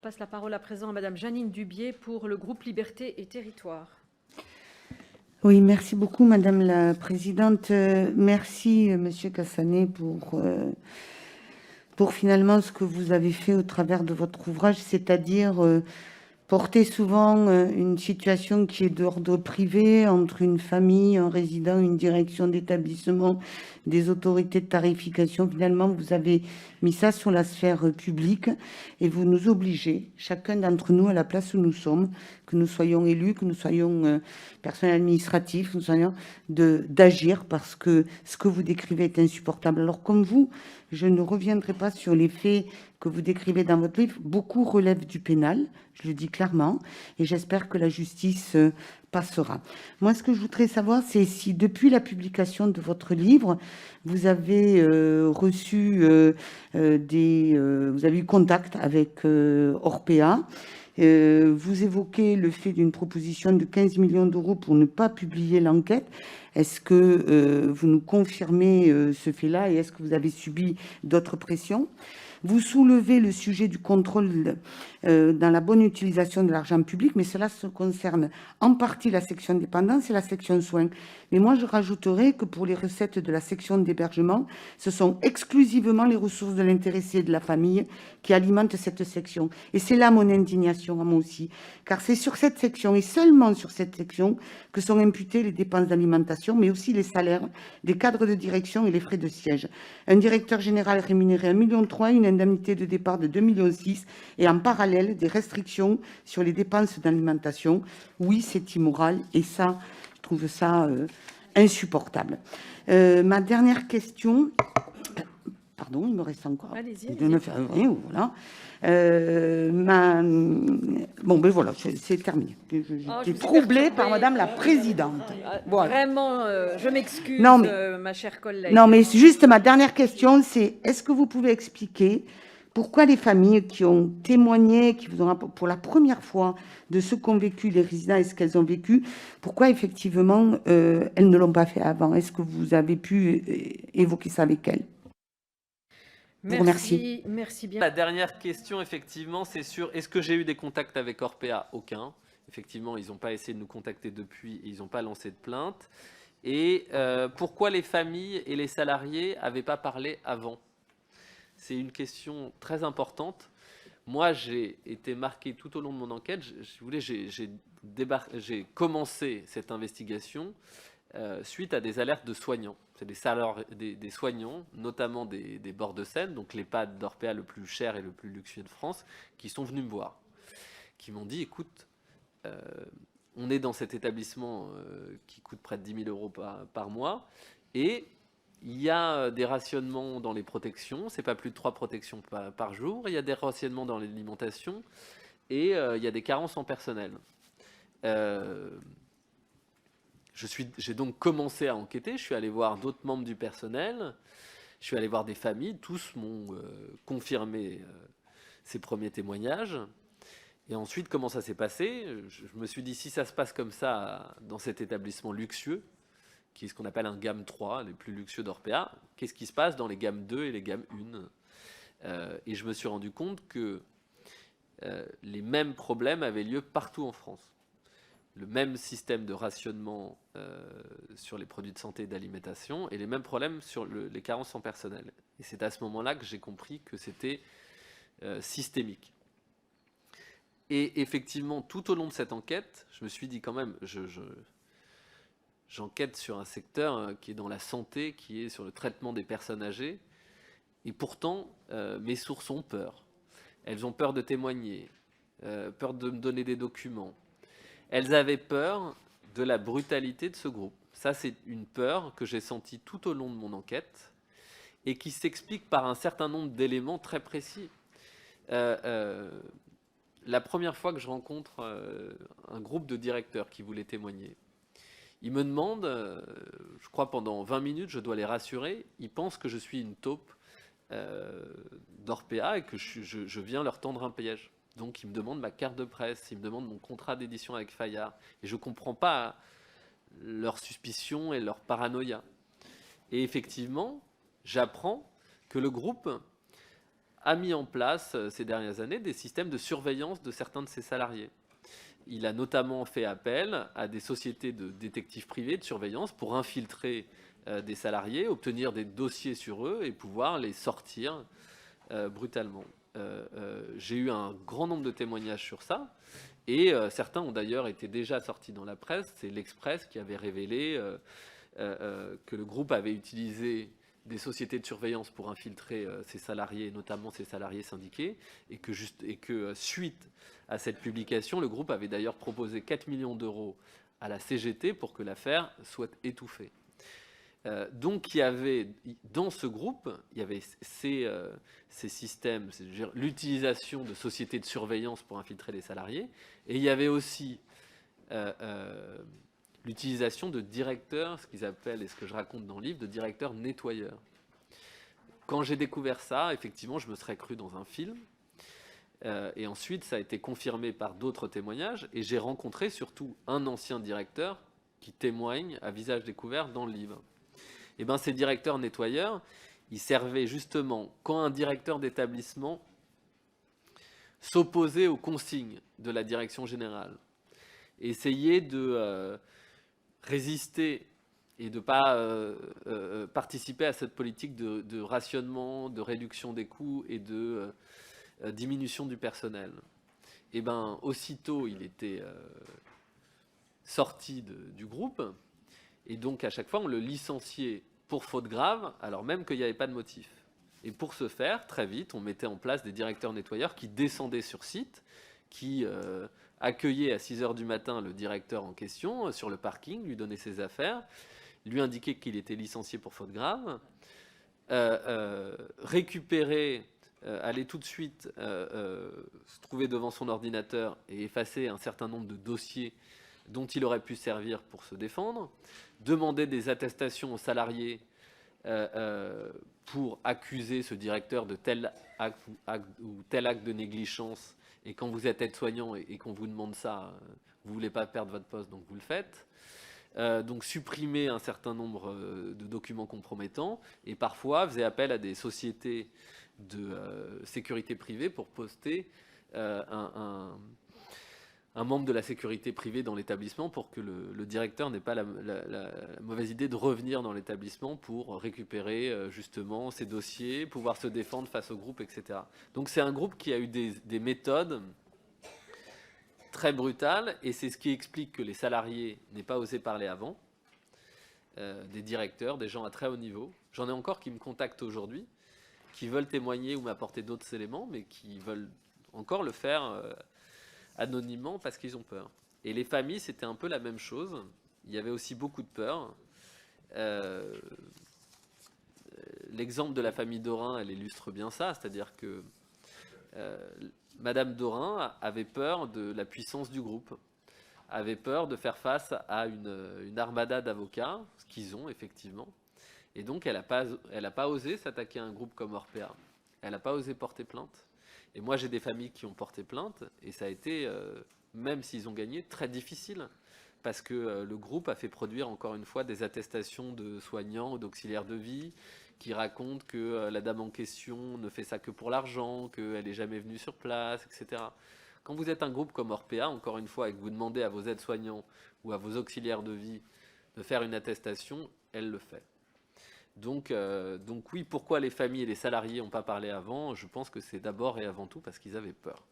Passe la parole à présent à Madame Janine Dubié pour le groupe Liberté et Territoire. Oui, merci beaucoup, Madame la Présidente. Merci, Monsieur Cassanet, pour finalement ce que vous avez fait au travers de votre ouvrage, c'est-à-dire porter souvent une situation qui est d'ordre privé entre une famille, un résident, une direction d'établissement, des autorités de tarification. Finalement, vous avez mis ça sur la sphère publique et vous nous obligez, chacun d'entre nous, à la place où nous sommes, que nous soyons élus, que nous soyons personnel administratif, nous soyons d'agir parce que ce que vous décrivez est insupportable. Alors comme vous, je ne reviendrai pas sur les faits que vous décrivez dans votre livre. Beaucoup relèvent du pénal, je le dis clairement, et j'espère que la justice passera. Moi, ce que je voudrais savoir, c'est si depuis la publication de votre livre, vous avez reçu vous avez eu contact avec Orpea. Vous évoquez le fait d'une proposition de 15 millions d'euros pour ne pas publier l'enquête. Est-ce que vous nous confirmez ce fait-là et est-ce que vous avez subi d'autres pressions ? Vous soulevez le sujet du contrôle dans la bonne utilisation de l'argent public, mais cela se concerne en partie la section dépendance et la section soins. Mais moi, je rajouterais que pour les recettes de la section d'hébergement, ce sont exclusivement les ressources de l'intéressé et de la famille qui alimentent cette section. Et c'est là mon indignation à moi aussi, car c'est sur cette section et seulement sur cette section que sont imputées les dépenses d'alimentation, mais aussi les salaires des cadres de direction et les frais de siège. Un directeur général rémunéré 1,3 million, une indemnité de départ de 2,6 millions et en parallèle des restrictions sur les dépenses d'alimentation. Oui, c'est immoral et ça, je trouve ça insupportable. Ma dernière question, pardon, il me reste encore de 9 février, voilà. Bon, ben voilà, c'est terminé. J'étais troublée par Madame la Présidente. Voilà. Vraiment, je m'excuse, ma chère collègue. Non, mais juste ma dernière question, c'est est-ce que vous pouvez expliquer pourquoi les familles qui ont témoigné, qui vous ont pour la première fois de ce qu'ont vécu les résidents et ce qu'elles ont vécu, pourquoi effectivement elles ne l'ont pas fait avant? Est-ce que vous avez pu évoquer ça avec elles? Merci, merci bien. La dernière question, effectivement, c'est sur est-ce que j'ai eu des contacts avec Orpea? Aucun. Effectivement, ils n'ont pas essayé de nous contacter depuis, ils n'ont pas lancé de plainte. Et pourquoi les familles et les salariés n'avaient pas parlé avant? C'est une question très importante. Moi, j'ai été marqué tout au long de mon enquête. Si vous voulez, j'ai commencé cette investigation suite à des alertes de soignants. C'est des soignants, notamment des bords de Seine, donc l'EHPAD d'Orpea le plus cher et le plus luxueux de France, qui sont venus me voir, qui m'ont dit, écoute, on est dans cet établissement qui coûte près de 10 000 euros par mois, et il y a des rationnements dans les protections, c'est pas plus de 3 protections par jour, il y a des rationnements dans l'alimentation, et il y a des carences en personnel. J'ai donc commencé à enquêter, je suis allé voir d'autres membres du personnel, je suis allé voir des familles, tous m'ont confirmé ces premiers témoignages. Et ensuite, comment ça s'est passé? Je me suis dit, si ça se passe comme ça dans cet établissement luxueux, qui est ce qu'on appelle un gamme 3, les plus luxueux d'Orpea, qu'est-ce qui se passe dans les gammes 2 et les gammes 1? Et je me suis rendu compte que les mêmes problèmes avaient lieu partout en France. Le même système de rationnement sur les produits de santé et d'alimentation et les mêmes problèmes sur les carences en personnel. Et c'est à ce moment-là que j'ai compris que c'était systémique. Et effectivement, tout au long de cette enquête, je me suis dit quand même, j'enquête sur un secteur qui est dans la santé, qui est sur le traitement des personnes âgées, et pourtant, mes sources ont peur. Elles ont peur de témoigner, peur de me donner des documents. Elles avaient peur de la brutalité de ce groupe. Ça, c'est une peur que j'ai sentie tout au long de mon enquête et qui s'explique par un certain nombre d'éléments très précis. La première fois que je rencontre un groupe de directeurs qui voulaient témoigner, ils me demandent, je crois pendant 20 minutes, je dois les rassurer, ils pensent que je suis une taupe d'Orpea et que je viens leur tendre un piège. Donc, ils me demandent ma carte de presse, ils me demandent mon contrat d'édition avec Fayard. Et je ne comprends pas leurs suspicions et leur paranoïa. Et effectivement, j'apprends que le groupe a mis en place ces dernières années des systèmes de surveillance de certains de ses salariés. Il a notamment fait appel à des sociétés de détectives privés de surveillance pour infiltrer des salariés, obtenir des dossiers sur eux et pouvoir les sortir brutalement. J'ai eu un grand nombre de témoignages sur ça, et certains ont d'ailleurs été déjà sortis dans la presse. C'est l'Express qui avait révélé que le groupe avait utilisé des sociétés de surveillance pour infiltrer ses salariés, notamment ses salariés syndiqués, et que suite à cette publication, le groupe avait d'ailleurs proposé 4 millions d'euros à la CGT pour que l'affaire soit étouffée. Donc il y avait, dans ce groupe, il y avait ces systèmes, l'utilisation de sociétés de surveillance pour infiltrer les salariés, et il y avait aussi l'utilisation de directeurs, ce qu'ils appellent, et ce que je raconte dans le livre, de directeurs nettoyeurs. Quand j'ai découvert ça, effectivement, je me serais cru dans un film. Et ensuite, ça a été confirmé par d'autres témoignages. Et j'ai rencontré surtout un ancien directeur qui témoigne à visage découvert dans le livre. Et bien, ces directeurs nettoyeurs, ils servaient justement quand un directeur d'établissement s'opposait aux consignes de la direction générale, essayait de résister et de ne pas participer à cette politique de rationnement, de réduction des coûts et de diminution du personnel. Et bien, aussitôt, il était sorti du groupe, et donc à chaque fois, on le licenciait pour faute grave, alors même qu'il n'y avait pas de motif. Et pour ce faire, très vite, on mettait en place des directeurs nettoyeurs qui descendaient sur site, qui accueillaient à 6 h du matin le directeur en question sur le parking, lui donnaient ses affaires, lui indiquaient qu'il était licencié pour faute grave, récupérer, aller tout de suite se trouver devant son ordinateur et effacer un certain nombre de dossiers dont il aurait pu servir pour se défendre, demander des attestations aux salariés pour accuser ce directeur de tel acte ou tel acte de négligence. Et quand vous êtes aide-soignant et qu'on vous demande ça, vous ne voulez pas perdre votre poste, donc vous le faites. Donc supprimer un certain nombre de documents compromettants, et parfois faisait appel à des sociétés de sécurité privée pour poster un membre de la sécurité privée dans l'établissement pour que le directeur n'ait pas la mauvaise idée de revenir dans l'établissement pour récupérer justement ses dossiers, pouvoir se défendre face au groupe, etc. Donc c'est un groupe qui a eu des méthodes très brutales, et c'est ce qui explique que les salariés n'aient pas osé parler avant, des directeurs, des gens à très haut niveau. J'en ai encore qui me contactent aujourd'hui, qui veulent témoigner ou m'apporter d'autres éléments, mais qui veulent encore le faire anonymement parce qu'ils ont peur. Et les familles, c'était un peu la même chose. Il y avait aussi beaucoup de peur. L'exemple de la famille Dorin, elle illustre bien ça, c'est-à-dire que Madame Dorin avait peur de la puissance du groupe, avait peur de faire face à une armada d'avocats, ce qu'ils ont effectivement, et donc elle n'a pas osé s'attaquer à un groupe comme Orpea. Elle n'a pas osé porter plainte. Et moi, j'ai des familles qui ont porté plainte, et ça a été, même s'ils ont gagné, très difficile, parce que le groupe a fait produire, encore une fois, des attestations de soignants ou d'auxiliaires de vie, qui racontent que la dame en question ne fait ça que pour l'argent, qu'elle n'est jamais venue sur place, etc. Quand vous êtes un groupe comme Orpea, encore une fois, et que vous demandez à vos aides-soignants ou à vos auxiliaires de vie de faire une attestation, elle le fait. Donc oui, pourquoi les familles et les salariés n'ont pas parlé avant? Je pense que c'est d'abord et avant tout parce qu'ils avaient peur.